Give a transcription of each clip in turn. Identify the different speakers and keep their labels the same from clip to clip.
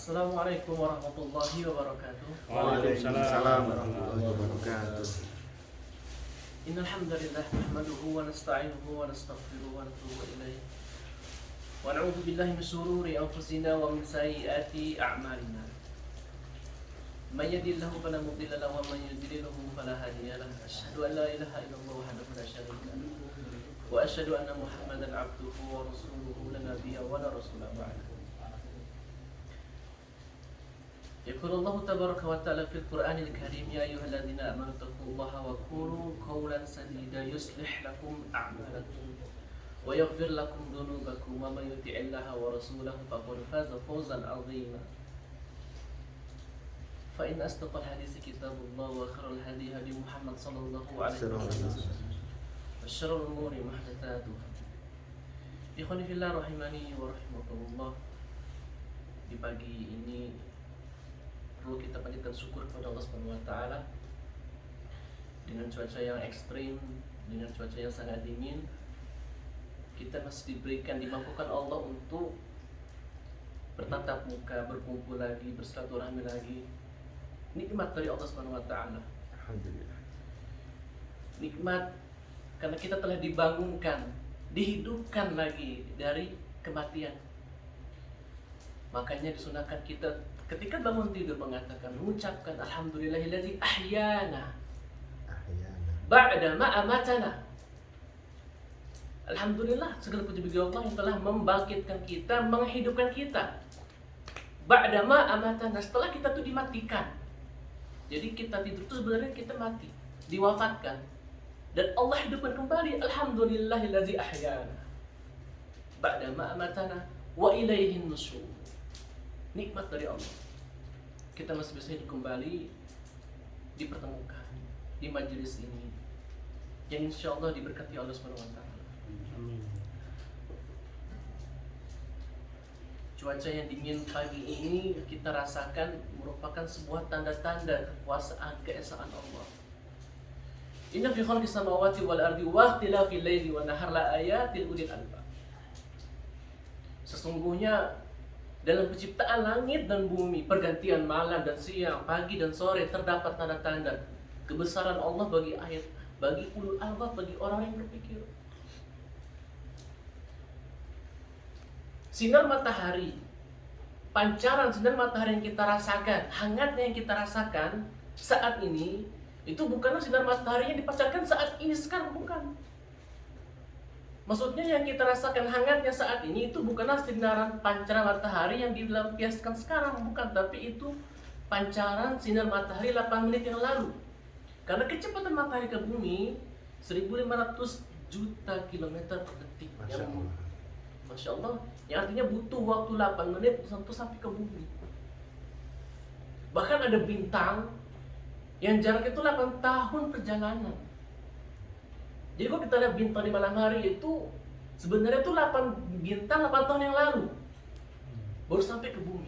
Speaker 1: Assalamualaikum warahmatullahi wabarakatuh.
Speaker 2: Waalaikumsalam warahmatullahi wabarakatuh.
Speaker 1: Innal hamdalillah nahmaduhu wa nasta'inuhu wa nastaghfiruhu wa natubu ilaih. Wa na'udzu billahi min shururi anfusina wa min sayyiati a'malina. May yahdihillahu fala mudilla lahu wa may yudlilhu fala hadiya lahu. Asyhadu an la ilaha illallah wahdahu la syarika lahu wa asyhadu anna Muhammadan 'abduhu wa rasuluhu la nabiyya wa la rasula ba'dahu. يقول الله تبارك وتعالى في القرآن الكريم يا أيها الذين آمنوا اتقوا الله وقولوا قولا سديدا يصلح لكم أعمالكم ويغفر لكم ذنوبكم ومن يطع الله ورسوله فقد فاز فوزا عظيما فإن أصدق الحديث كتاب الله وخير الهدي هدي محمد صلى الله عليه وسلم وشر الأمور محدثاتها إخواني في الله rahimani wa rahimakumullah. Di pagi ini perlu kita panjatkan syukur kepada Allah Subhanahu wa taala dengan cuaca yang ekstrim, dengan cuaca yang sangat dingin. Kita masih dimampukan Allah untuk bertatap muka, berkumpul lagi, bersilaturahmi lagi. Nikmat dari Allah Subhanahu wa taala.
Speaker 2: Alhamdulillah.
Speaker 1: Nikmat karena kita telah dibangunkan, dihidupkan lagi dari kematian. Makanya disunahkan kita ketika bangun tidur mengatakan, mengucapkan alhamdulillahilladzi ahyana ba'da ma amatana. Alhamdulillah, segala puji bagi Allah yang telah membangkitkan kita, menghidupkan kita. Ba'da ma amatana, setelah kita tuh dimatikan. Jadi kita tidur itu sebenarnya kita mati, diwafatkan. Dan Allah hidupkan kembali. Alhamdulillahilladzi ahyana ba'da ma amatana wa ilaihin nusyur. Nikmat dari Allah. Kita masih bisa hidup kembali, dipertemukan di majelis ini yang insya Allah diberkati Allah Subhanahu wa taala. Cuaca yang dingin pagi ini kita rasakan merupakan sebuah tanda-tanda kekuasaan, keesaan Allah. Inna fi khalqis samawati wal ardi wa ikhtilafil laili wan nahar la ayatin ulil albab. Sesungguhnya dalam penciptaan langit dan bumi, pergantian malam dan siang, pagi dan sore, terdapat tanda-tanda kebesaran Allah bagi ayat, bagi ulul albab, bagi orang yang berpikir. Sinar matahari, pancaran sinar matahari yang kita rasakan, hangatnya yang kita rasakan saat ini, itu bukanlah sinar matahari yang dipancarkan saat ini sekarang, bukan. Maksudnya yang kita rasakan hangatnya saat ini itu bukanlah sinaran pancaran matahari yang dilampiaskan sekarang, bukan, tapi itu pancaran sinar matahari 8 menit yang lalu. Karena kecepatan matahari ke bumi 1.500 juta kilometer per detik. Masya Allah, yang artinya butuh waktu 8 menit untuk sampai ke bumi. Bahkan ada bintang yang jarak itu 8 tahun perjalanan. Jadi kalau kita lihat bintang di malam hari itu sebenarnya itu 8 bintang 8 tahun yang lalu baru sampai ke bumi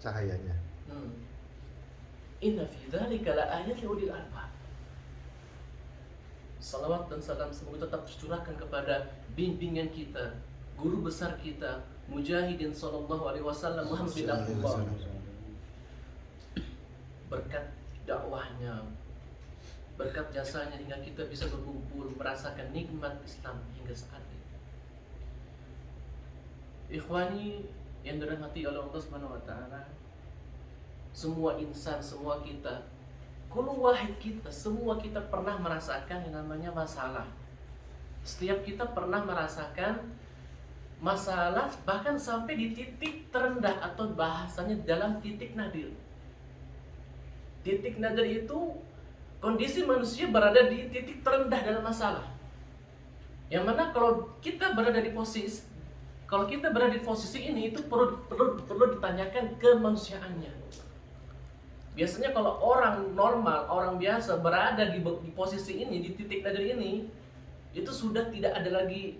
Speaker 2: Cahayanya.
Speaker 1: Inna fi dzalika laayatin liulil albab. Salawat dan salam semoga tetap tercurahkan kepada bimbingan kita, guru besar kita, Mujahidin sallallahu alaihi wasallam Muhammad bin Abdullah. Berkat dakwahnya, berkat jasanya hingga kita bisa berkumpul merasakan nikmat Islam hingga saat ini. Ikhwani yang dirahmati oleh Allah Subhanahu wa taala, semua insan, semua kita, kullu wahid kita, semua kita pernah merasakan yang namanya masalah. Setiap kita pernah merasakan masalah, bahkan sampai di titik terendah atau bahasanya dalam titik nadir. Titik nadir itu kondisi manusia berada di titik terendah dalam masalah. Yang mana kalau kita berada di posisi ini itu perlu ditanyakan kemanusiaannya. Biasanya kalau orang normal, orang biasa berada di posisi ini, di titik nadir ini, itu sudah tidak ada lagi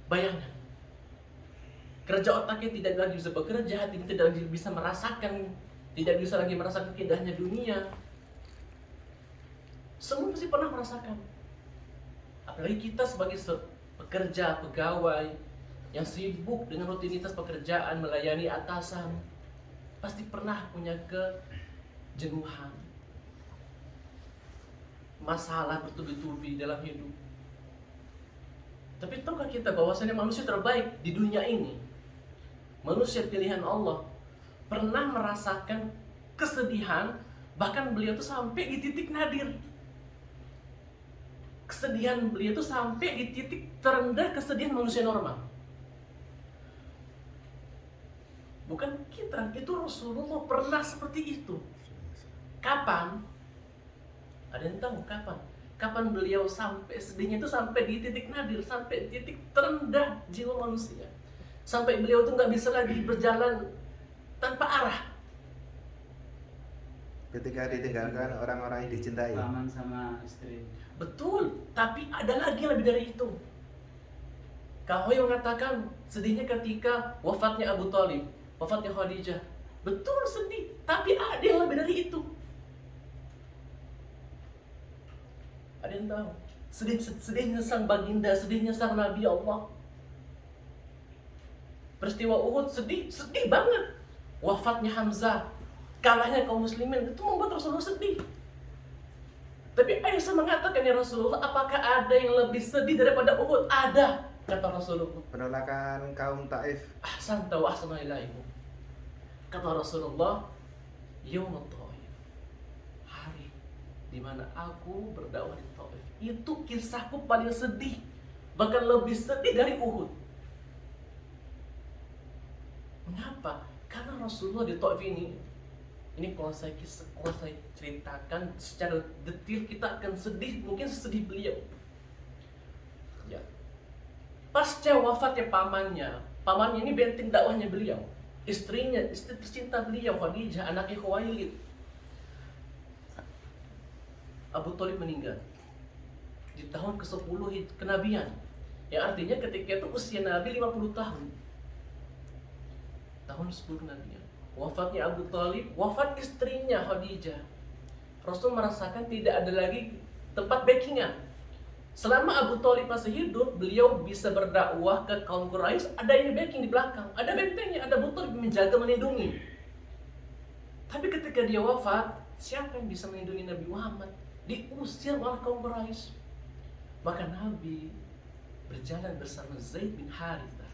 Speaker 1: bayangan. Kerja otaknya tidak lagi bisa bekerja, hatinya tidak lagi bisa merasakan, tidak bisa lagi merasakan keindahannya dunia. Semua pasti pernah merasakan. Apalagi kita sebagai pekerja, pegawai yang sibuk dengan rutinitas pekerjaan, melayani atasan, pasti pernah punya kejenuhan, masalah bertubi-tubi dalam hidup. Tapi tahukah kita bahwasanya manusia terbaik di dunia ini, manusia pilihan Allah, pernah merasakan kesedihan, bahkan beliau tuh sampai di titik nadir. Kesedihan beliau tuh sampai di titik terendah kesedihan manusia normal. Bukan kita, itu Rasulullah pernah seperti itu. Kapan? Ada yang tahu kapan? Kapan beliau sampai sedihnya itu sampai di titik nadir, sampai di titik terendah jiwa manusia. Sampai beliau tuh nggak bisa lagi berjalan tanpa arah.
Speaker 2: Ketika ditinggalkan orang-orang yang dicintai.
Speaker 3: Paman sama istri.
Speaker 1: Betul, tapi ada lagi yang lebih dari itu. Kahoi mengatakan sedihnya ketika wafatnya Abu Thalib, wafatnya Khadijah. Betul sedih, tapi ada yang lebih dari itu. Ada yang tahu? Sedihnya sang baginda, sedihnya sang Nabi Allah. Peristiwa Uhud sedih banget. Wafatnya Hamzah, kalahnya kaum muslimin, itu membuat Rasulullah sedih. Tapi Aisyah mengatakan, ya Rasulullah, apakah ada yang lebih sedih daripada Uhud? Ada, kata Rasulullah.
Speaker 2: Penolakan kaum Taif.
Speaker 1: Ahsanta wa ahsana ilaikum. Kata Rasulullah, Yaumut Taif, hari di mana aku berdakwah di Taif, itu kisahku paling sedih, bahkan lebih sedih dari Uhud. Mengapa? Karena Rasulullah di Taif ini kalau saya ceritakan secara detail, kita akan sedih, mungkin sesedih beliau. Ya. Pasca wafatnya pamannya ini benteng dakwahnya beliau. Istri tercinta beliau, Khadijah, anaknya Khuwailid. Abu Thalib meninggal di tahun ke-10 kenabian. Yang artinya ketika itu usia Nabi 50 tahun. Tahun 10 kenabian. Wafatnya Abu Thalib, wafat istrinya Khadijah. Rasul merasakan tidak ada lagi tempat backingan. Selama Abu Thalib masih hidup, beliau bisa berdakwah ke kaum Quraisy, ada ini backing di belakang, ada bentengnya, ada Abu Thalib menjaga, melindungi. Tapi ketika dia wafat, siapa yang bisa melindungi Nabi Muhammad? Diusir oleh kaum Quraisy. Maka Nabi berjalan bersama Zaid bin Harithah.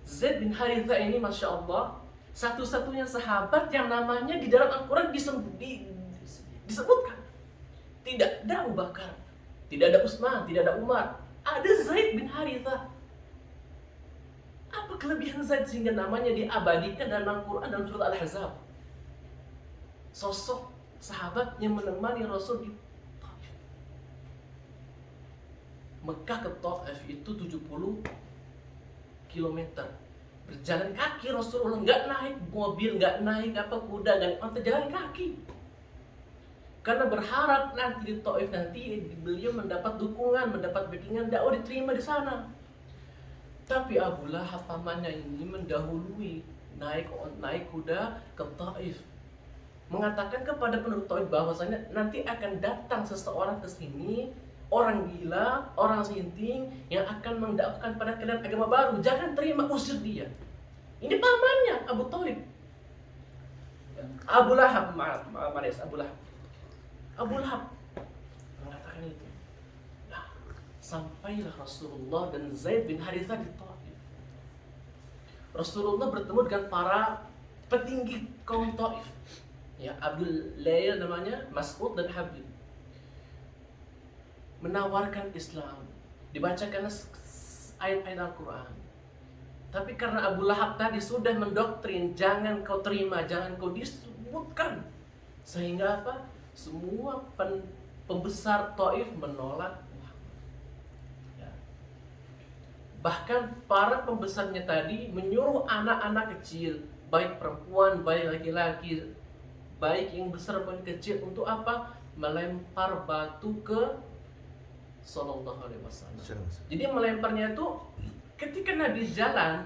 Speaker 1: Zaid bin Harithah ini, Masya Allah, satu-satunya sahabat yang namanya di dalam Al-Quran disebutkan. Tidak ada Abu Bakar, tidak ada Utsman, tidak ada Umar. Ada Zaid bin Harithah. Apa kelebihan Zaid sehingga namanya diabadikan dalam Al-Quran dalam surat Al-Ahzab? Sosok sahabat yang menemani Rasul di Taif. Mekah ke Taif itu 70 kilometer. Berjalan kaki Rasulullah, nggak naik mobil, nggak naik kuda, nggak naik jalan kaki. Karena berharap nanti di Taif nanti beliau mendapat dukungan, mendapat backingan dakwah, diterima di sana. Tapi Abu Lahab pamannya ini mendahului naik kuda ke Taif, mengatakan kepada penduduk Taif bahwasanya nanti akan datang seseorang ke sini, orang gila, orang sinting yang akan mendakwakan pada kalian agama baru. Jangan terima, usir dia. Ini pamannya Abu Thalib. Abu Lahab mengatakan itu. Nah, sampailah Rasulullah dan Zaid bin Harithah di Taif. Rasulullah bertemu dengan para petinggi kaum Taif. Ya, Abdul Lail namanya, Mas'ud dan Habib. Menawarkan Islam, dibacakan ayat-ayat Al-Quran. Tapi karena Abu Lahab tadi sudah mendoktrin, jangan kau terima, jangan kau disebutkan, sehingga apa? Semua pembesar Taif menolak Muhammad. Ya. Bahkan para pembesarnya tadi menyuruh anak-anak kecil, baik perempuan, baik laki-laki, baik yang besar maupun kecil, untuk apa? Melempar batu ke Sallallahu Alaihi Wasallam. Jadi melemparnya itu ketika Nabi jalan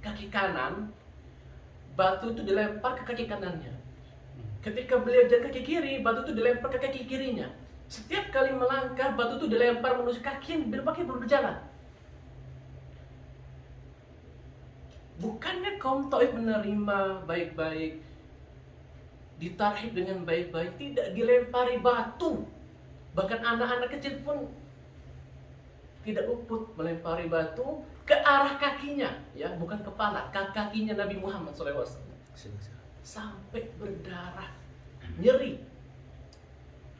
Speaker 1: kaki kanan, batu itu dilempar ke kaki kanannya. Ketika beliau jalan kaki kiri, batu itu dilempar ke kaki kirinya. Setiap kali melangkah, batu itu dilempar menuju kaki yang berjalan. Bukannya kaum Taif menerima baik-baik, ditarhib dengan baik-baik, tidak dilempari batu. Bahkan anak-anak kecil pun tidak luput melempari batu ke arah kakinya, ya, bukan kepala, kakinya Nabi Muhammad SAW. Sampai berdarah, nyeri.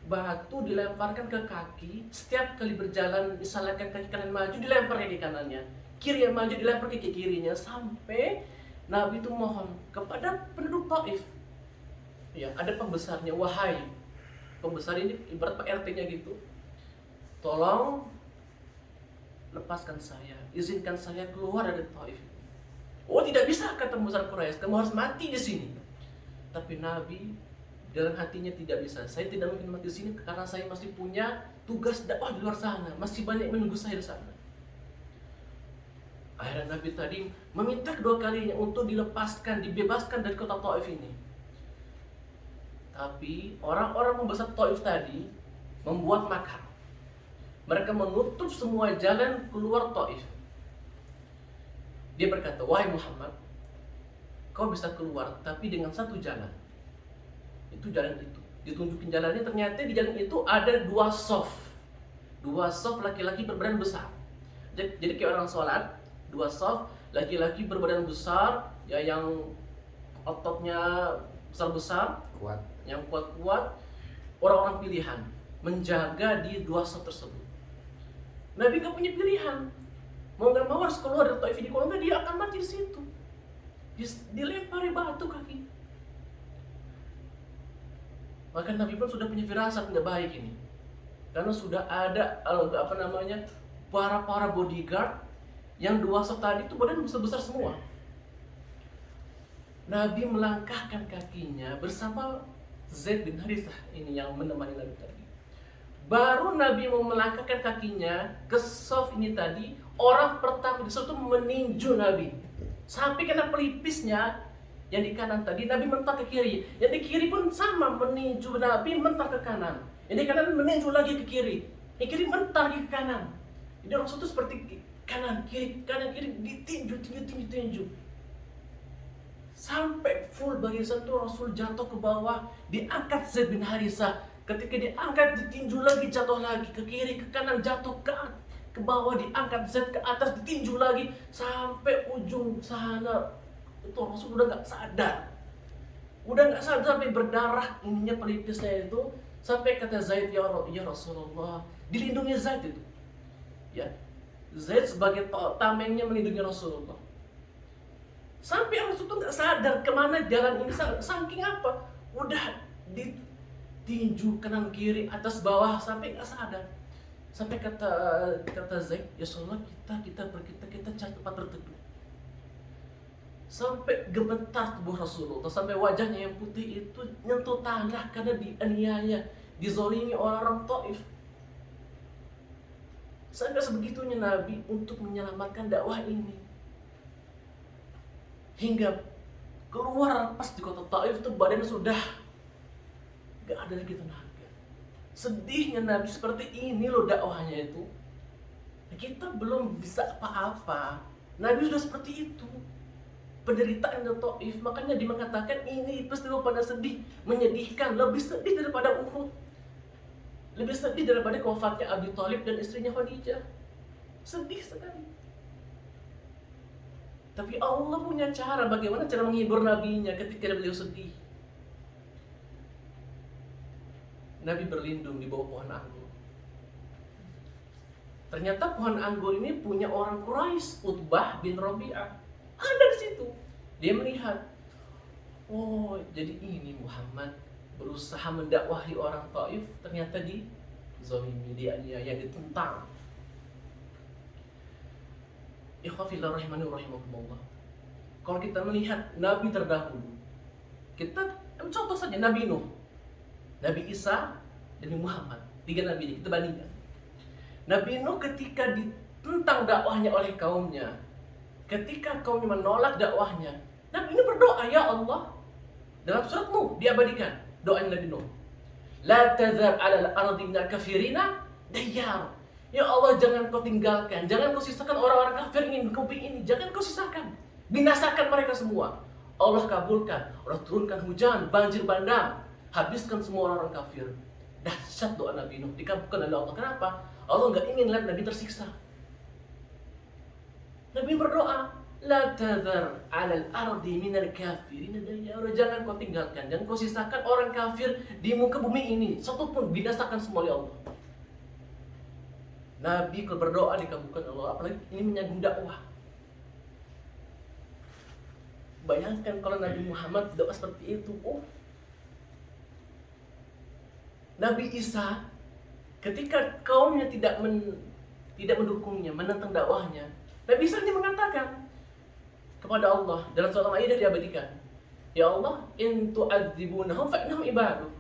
Speaker 1: Batu dilemparkan ke kaki, setiap kali berjalan misalkan kaki kanan maju dilempar kaki kanannya, kiri yang maju dilempar kaki kirinya, sampai Nabi itu mohon kepada penduduk Taif. Ya, ada pembesarnya, wahai pembesar, ini ibarat Pak RT-nya gitu, tolong lepaskan saya, izinkan saya keluar dari Taif. Oh, tidak bisa, kata pembesar Quraisy, kamu harus mati di sini. Tapi Nabi dalam hatinya tidak bisa. Saya tidak mungkin mati di sini karena saya masih punya tugas dakwah di luar sana, masih banyak menunggu saya di sana. Akhirnya Nabi tadi meminta kedua kalinya untuk dilepaskan, dibebaskan dari kota Taif ini. Tapi orang-orang membesar Taif tadi membuat makar. Mereka menutup semua jalan keluar Taif. Dia berkata, wahai Muhammad, kau bisa keluar tapi dengan satu jalan. Itu jalan itu. Ditunjukin jalannya, ternyata di jalan itu ada dua soft. Dua soft laki-laki berbadan besar. Jadi kayak orang sholat, dua soft laki-laki berbadan besar, ya, yang ototnya besar-besar,
Speaker 2: Kuat.
Speaker 1: yang kuat-kuat, orang-orang pilihan menjaga di dua soft tersebut. Nabi gak punya pilihan, mau gak mau harus keluar dari Taif ini, kalau enggak dia akan mati di situ. Dilempari batu kaki. Maka Nabi pun sudah punya firasat nggak baik ini, karena sudah ada para bodyguard yang dua soft tadi itu badan besar-besar semua. Nabi melangkahkan kakinya bersama Zaid bin Harithah ini yang menemani Nabi tadi. Baru Nabi mau melangkahkan kakinya ke soft ini tadi, orang pertama di situ meninju Nabi sampai kena pelipisnya. Yang di kanan tadi Nabi mentar ke kiri, yang di kiri pun sama meninju Nabi, mentar ke kanan. Yang di kanan meninju lagi ke kiri, yang kiri mentar ke kanan. Jadi Rasul itu seperti kanan kiri ditinju. Sampai full barisan tuh Rasul jatuh ke bawah, diangkat Zaid bin Harithah. Ketika diangkat ditinju lagi, jatuh lagi ke kiri ke kanan, jatuh ke bawah, diangkat Zaid ke atas, ditinju lagi sampai ujung sana. Itu Rasul udah nggak sadar, sampai berdarah ininya pelipisnya itu, sampai kata Zaid, ya Rasulullah, dilindungi Zaid itu, ya, Zaid sebagai tamengnya melindungi Rasulullah. Sampai Rasul tuh nggak sadar kemana jalan ini, saking apa, udah ditinju kanan kiri atas bawah sampai nggak sadar. Sampai kata Zaid, ya Rasulullah, kita cari tempat berteduh. Sampai gemetar tubuh Rasulullah, sampai wajahnya yang putih itu nyentuh tanah karena dianiaya, dizolimi orang-orang Taif. Sampai sebegitunya Nabi untuk menyelamatkan dakwah ini, hingga keluar pas di kota Taif itu badannya sudah gak ada lagi tenaga. Sedihnya Nabi, seperti ini loh dakwahnya itu. Kita belum bisa apa-apa, Nabi sudah seperti itu. Penderitaan di Taif, makanya dia mengatakan ini peristiwa pada sedih, menyedihkan, lebih sedih daripada Uhud, lebih sedih daripada wafatnya Abi Thalib dan istrinya Khadijah. Sedih sekali. Tapi Allah punya cara, bagaimana cara menghibur nabinya ketika beliau sedih. Nabi berlindung di bawah pohon anggur. Ternyata pohon anggur ini punya orang Quraisy, Utbah bin Rabi'ah. Ada di situ. Dia melihat, oh, jadi ini Muhammad berusaha mendakwahi orang Taif, ternyata dizalimi, dianiaya, ditentang. Ikhwafillah rahimani wa rahimakumullah. Kalau kita melihat Nabi terdahulu, kita contoh saja Nabi Nuh, Nabi Isa, Nabi Muhammad, 3 nabi ini kita bandingkan. Nabi Nuh ketika ditentang dakwahnya oleh kaumnya, ketika kaumnya menolak dakwahnya, Nabi Nuh berdoa, ya Allah, dalam surat Nuh diabadikan doa Nabi Nuh, la tadhar 'alal ardi minal kafirina dayyar. Ya Allah, jangan kau tinggalkan, jangan kau sisakan orang-orang kafir ingin bumi ini, jangan kau sisakan, binasakan mereka semua. Allah kabulkan, Allah turunkan hujan, banjir bandang, habiskan semua orang kafir. Dahsyat doa Nabi Nuh, dikabulkan oleh Allah. Kenapa? Allah nggak ingin lihat Nabi tersiksa. Nabi berdoa, la tadhar 'alal ardi minal kafirin dayyara. Jangan kau tinggalkan, jangan kau sisakan orang kafir di muka bumi ini, satu pun, binasakan semua oleh Allah. Nabi kalau berdoa dikabulkan Allah, apalagi ini menyambung dakwah. Bayangkan kalau Nabi Muhammad doa seperti itu. Nabi Isa ketika kaumnya tidak mendukungnya, menentang dakwahnya, Nabi Isa hanya mengatakan kepada Allah dalam surah Al-Maidah diabadikan, ya Allah, in tu'adzibunahum fa'innahum ibaduk.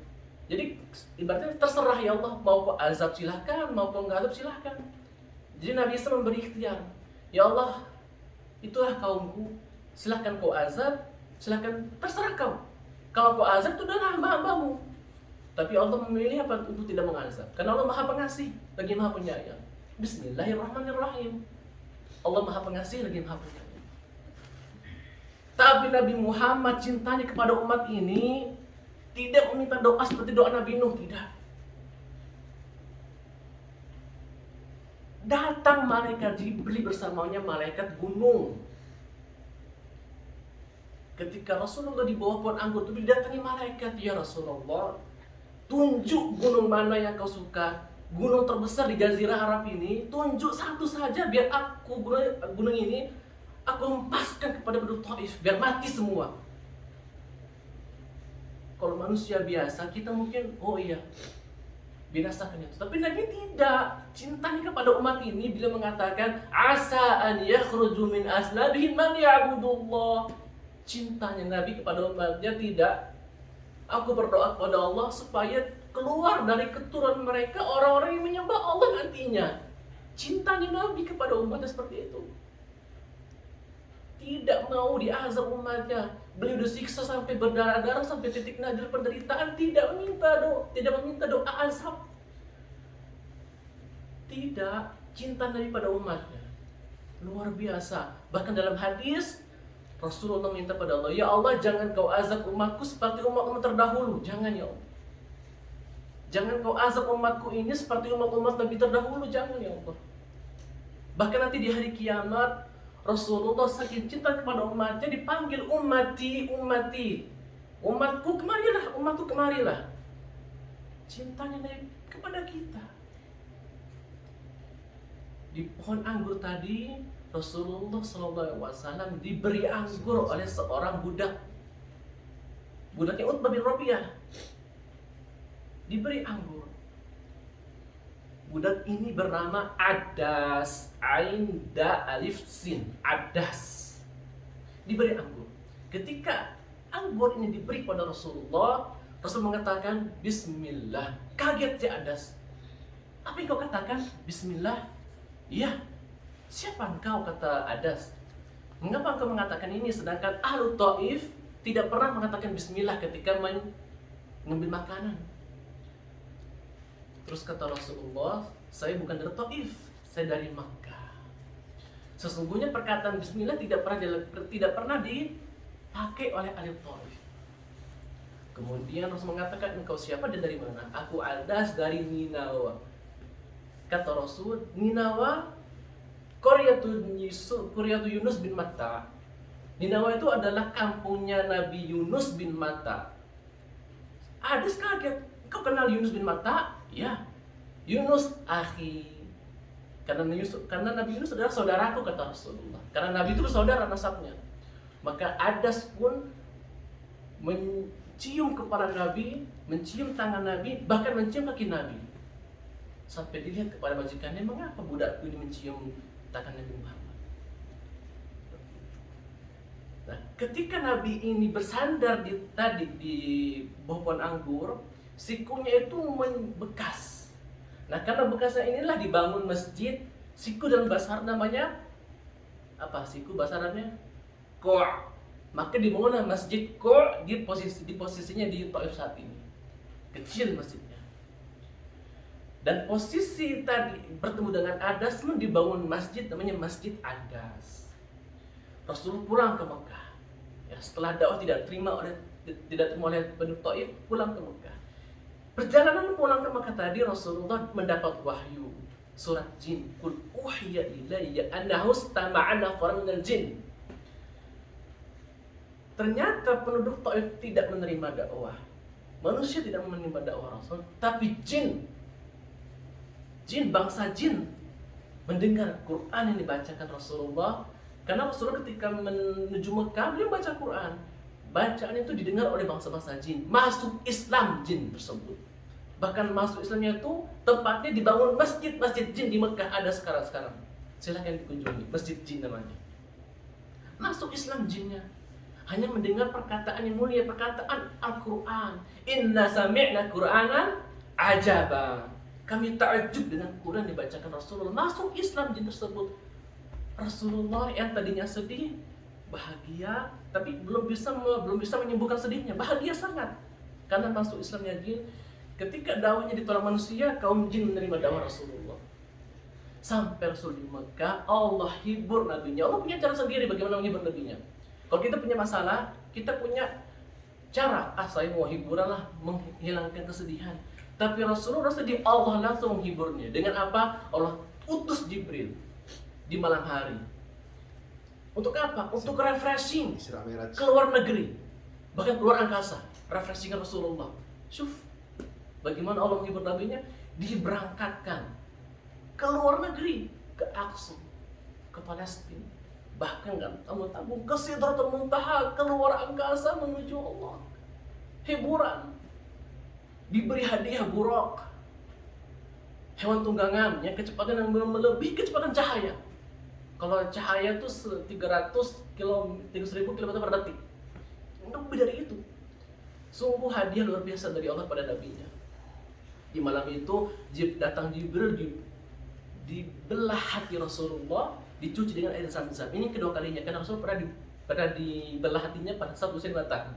Speaker 1: Jadi ibaratnya terserah ya Allah, mau kau azab silahkan, mau kau nggak azab silahkan. Jadi Nabi Isa memberi ikhtiar, ya Allah, itulah kaumku, silahkan kau azab, silahkan, terserah kau. Kalau kau azab itu adalah hamba-hambamu. Tapi Allah memilih apa? Untuk tidak mengazab. Karena Allah Maha Pengasih lagi Maha Penyayang. Bismillahirrahmanirrahim. Allah Maha Pengasih lagi Maha Penyayang. Tapi Nabi Muhammad cintanya kepada umat ini tidak meminta doa seperti doa Nabi Nuh, tidak. Datang malaikat Jibril bersamanya malaikat gunung. Ketika Rasulullah di bawah pohon anggur itu didatangi malaikat, ya Rasulullah, tunjuk gunung mana yang kau suka. Gunung terbesar di Jazirah Arab ini, tunjuk satu saja biar aku gunung ini aku hempaskan kepada penduduk Taif biar mati semua. Kalau manusia biasa kita mungkin oh iya binasakan itu. Tapi Nabi tidak. Cintanya kepada umat ini bila mengatakan asa an yakhruju min aslabihim man ya'budullah. Cintanya Nabi kepada umatnya tidak, aku berdoa kepada Allah supaya keluar dari keturunan mereka orang-orang yang menyembah Allah nantinya. Cintanya Nabi kepada umatnya seperti itu. Tidak mau diazab umatnya. Beliau disiksa sampai berdarah-darah, sampai titik nadir penderitaan, tidak meminta doa azab. Tidak, cinta Nabi pada umatnya luar biasa. Bahkan dalam hadis Rasulullah minta pada Allah, ya Allah, jangan kau azab umatku seperti umat-umat terdahulu. Jangan ya Allah. Jangan kau azab umatku ini seperti umat-umat Nabi terdahulu. Jangan ya Allah. Bahkan nanti di hari kiamat Rasulullah saking cinta kepada umatnya dipanggil ummati, ummati. Umatku kemarilah, umatku kemarilah. Cintanya Nabi kepada kita. Di pohon anggur tadi Rasulullah SAW diberi anggur oleh seorang budak. Budaknya Utbah bin Rabi'ah. Diberi anggur. Budak ini bernama Adas, Ain Da Alif Sin, Adas. Diberi anggur. Ketika anggur ini diberi pada Rasulullah, Rasul mengatakan Bismillah. Kaget si Adas. Apa yang kau katakan? Bismillah. Iya. Siapa engkau, kata Adas? Mengapa engkau mengatakan ini sedangkan Ahlu Taif tidak pernah mengatakan Bismillah ketika mengambil makanan? Terus kata Rasulullah, saya bukan dari Taif, saya dari Makkah. Sesungguhnya perkataan Bismillah tidak pernah dipakai oleh ahli Taif. Kemudian Rasul mengatakan, engkau siapa dan dari mana? Aku Adas dari Ninawa. Kata Rasul, Ninawa Qaryatu Yunus bin Matta. Ninawa itu adalah kampungnya Nabi Yunus bin Matta. Adas kaget, kau kenal Yunus bin Matta? Ya, Yunus akhi. Karena Nabi Yunus adalah saudaraku, kata Rasulullah. Karena Nabi itu bersaudara nasabnya. Maka Adas pun mencium kepala Nabi, mencium tangan Nabi, bahkan mencium kaki Nabi. Sampai dilihat kepada majikannya, mengapa budakku ini mencium tangan Nabi Muhammad? Nah, ketika Nabi ini bersandar di bawah pohon anggur, sikunya itu membekas. Nah, karena bekasnya inilah dibangun masjid. Siku dalam bahasa Arab namanya apa? Siku bahasa Arabnya Ko'. Maka dibangunlah masjid Ko' di posisinya di Taif saat ini. Kecil masjidnya. Dan posisi tadi bertemu dengan Adas pun dibangun masjid namanya Masjid Adas. Rasul pulang ke Mekah. Ya, Mekah. Setelah dakwah tidak terima oleh penduduk Taif, pulang ke Mekah. Perjalanan pulang ke Mekah tadi Rasulullah mendapat wahyu surat jin. Qul uhiya ilayya annahu istama'a nafarun minal jin. Ternyata penduduk Taif tidak menerima dakwah. Manusia tidak menerima dakwah Rasul, tapi jin bangsa jin mendengar Quran yang dibacakan Rasulullah. Karena Rasulullah ketika menuju Mekah, beliau baca Quran. Bacaan itu didengar oleh bangsa-bangsa jin. Masuk Islam jin tersebut. Bahkan masuk Islamnya itu tempatnya dibangun masjid jin di Mekah, ada sekarang. Silahkan dikunjungi, masjid jin namanya. Masuk Islam jinnya. Hanya mendengar perkataan yang mulia, perkataan Al-Quran. Inna sami'na Qur'anan ajaba. Kami takjub dengan Quran dibacakan Rasulullah. Masuk Islam jin tersebut. Rasulullah yang tadinya sedih, bahagia, tapi belum bisa menyembuhkan sedihnya. Bahagia sangat karena masuk Islamnya jin. Ketika dakwahnya ditolak manusia, kaum jin menerima dakwah Rasulullah. Sampai Rasul di Mekah, Allah hibur nabinya. Allah punya cara sendiri bagaimana menghibur nabinya. Kalau kita punya masalah, kita punya cara. Saya mau hiburan lah, menghilangkan kesedihan. Tapi Rasulullah sedih, Allah langsung menghiburnya. Dengan apa? Allah utus Jibril di malam hari. Untuk apa? Untuk refreshing. Keluar negeri. Bahkan keluar angkasa. Refreshing Rasulullah. Syuf. Bagaimana Allah menghibur nabinya? Diberangkatkan ke luar negeri, ke Aqsa, ke Palestina, bahkan kan tamu-tamu ke Sidratul Muntaha, keluar angkasa menuju Allah. Hiburan, diberi hadiah buraq, hewan tunggangan yang kecepatan yang melebihi kecepatan cahaya. Kalau cahaya itu 300.000 km per detik, lebih dari itu. Sungguh hadiah luar biasa dari Allah pada nabinya. Di malam itu datang Jibril, dibelah hati Rasulullah, dicuci dengan air zam-zam. Ini kedua kalinya, karena Rasul pernah dibelah hatinya pada saat usia 5 tahun.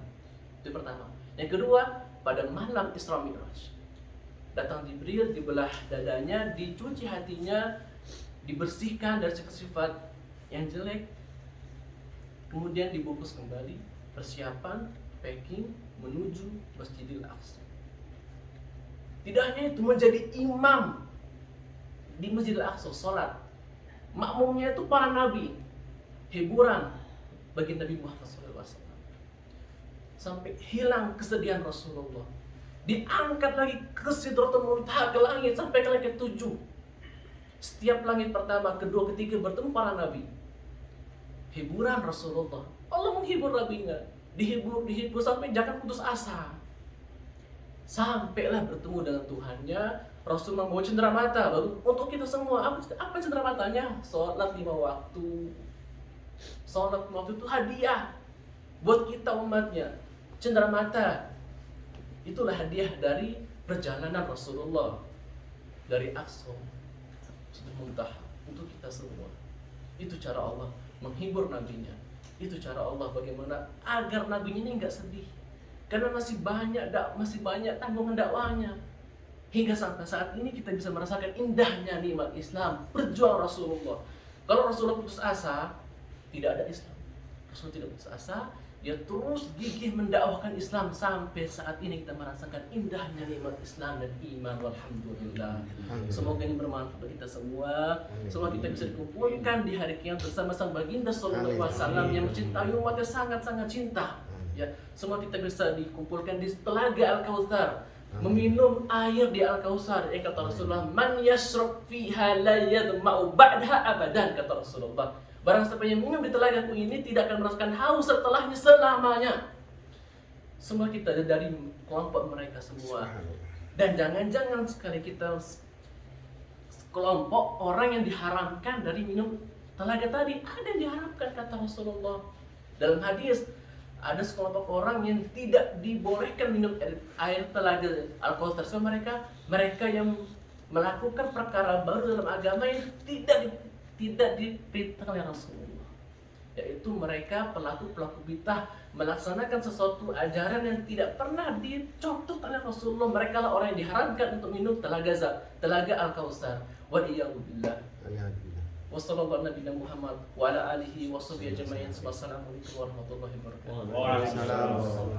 Speaker 1: Itu pertama. Yang kedua, pada malam Isra Mi'raj. Datang Jibril, dibelah dadanya, dicuci hatinya, dibersihkan dari sifat-sifat yang jelek. Kemudian dibungkus kembali, persiapan, packing, menuju Masjidil Aqsa. Tidak hanya itu, menjadi imam di Masjidil Aqsa, sholat. Makmumnya itu para nabi. Hiburan bagi Nabi Muhammad SAW. Sampai hilang kesedihan Rasulullah. Diangkat lagi ke Sidratul Muntaha, ke langit, sampai ke langit 7. Setiap langit pertama, kedua, ketiga bertemu para nabi. Hiburan Rasulullah. Allah menghibur nabinya. Dihibur sampai jangan putus asa. Sampailah bertemu dengan Tuhannya. Rasul membawa cenderamata untuk kita semua. Apa cendeраmatanya? Sholat 5 waktu. Sholat 5 waktu itu hadiah buat kita umatnya. Cenderamata itulah hadiah dari perjalanan Rasulullah dari Aqsa Sidratul Muntaha untuk kita semua. Itu cara Allah menghibur nabinya. Itu cara Allah bagaimana agar nabinya ini enggak sedih. Karena masih banyak tanggungan dakwahnya. Hingga sampai saat ini kita bisa merasakan indahnya nikmat Islam, perjuangan Rasulullah. Kalau Rasulullah putus asa, tidak ada Islam. Rasul tidak putus asa, dia terus gigih mendakwahkan Islam sampai saat ini kita merasakan indahnya nikmat Islam dan iman. Alhamdulillah. Semoga ini bermanfaat bagi kita semua. Semoga kita bisa dikumpulkan di hari kiamat bersama sang baginda sallallahu alaihi wasallam yang mencintai umatnya sangat-sangat cinta. Ya, semua kita bisa dikumpulkan di telaga Al-Kautsar, meminum air di Al-Kautsar. Kata Rasulullah, man yashrab fiha la yadma'u ba'daha abadan, kata Rasulullah. Barang siapa yang minum di telagaku ini tidak akan merasakan haus setelahnya selamanya. Semua kita dari kelompok mereka semua. Dan jangan-jangan sekali kita kelompok orang yang diharamkan dari minum telaga tadi. Ada yang diharamkan, kata Rasulullah. Dalam hadis, ada sekelompok orang yang tidak dibolehkan minum air telaga Al-Kautsar. So, mereka yang melakukan perkara baru dalam agama yang tidak diperintahkan oleh Rasulullah, yaitu mereka pelaku bidah melaksanakan sesuatu ajaran yang tidak pernah dicontoh oleh Rasulullah. Mereka lah orang yang diharamkan untuk minum telaga Al-Kautsar. Wa iyyahu billah. Wassallallahu ala nabiyina Muhammad wa ala alihi wa sahbihi ajma'in. Wassalamualaikum warahmatullahi wabarakatuh.
Speaker 2: Waalaikumsalam.